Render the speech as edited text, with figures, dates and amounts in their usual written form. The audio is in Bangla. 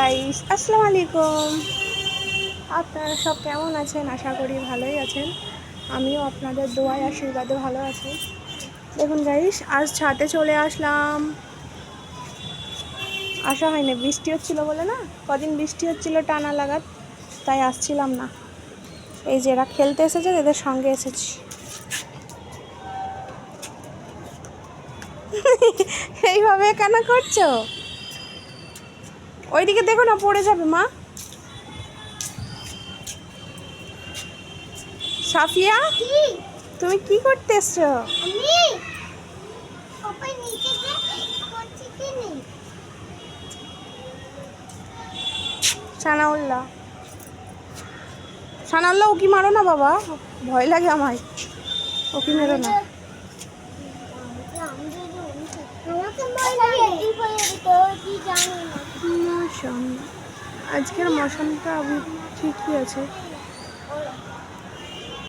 গাইস, আসসালামু আলাইকুম। আপনারা সব কেমন আছেন? আশা করি ভালোই আছেন। আমিও আপনাদের দোয়ায় আশীর্বাদে ভালো আছি। দেখুন গাইস, আজ ছাদে চলে আসলাম। আসা হয়নি, বৃষ্টি হচ্ছিল বলে না, কদিন বৃষ্টি হচ্ছিল টানা লাগাত, তাই আসছিলাম না। এই যে এরা খেলতে এসেছে, এদের সঙ্গে এসেছি। এইভাবে কেন করছো? ওইদিকে দেখো না, পড়ে যাবে মা। সাফিয়া, তুমি কি করতে এসছো? সানাউল্লাহ, সানাউল্লাহ, ওকি মারো না বাবা, ভয় লাগে আমায়। ওকি মেরো না। মৌসুম, আজকের মৌসুমটা ঠিকই আছে।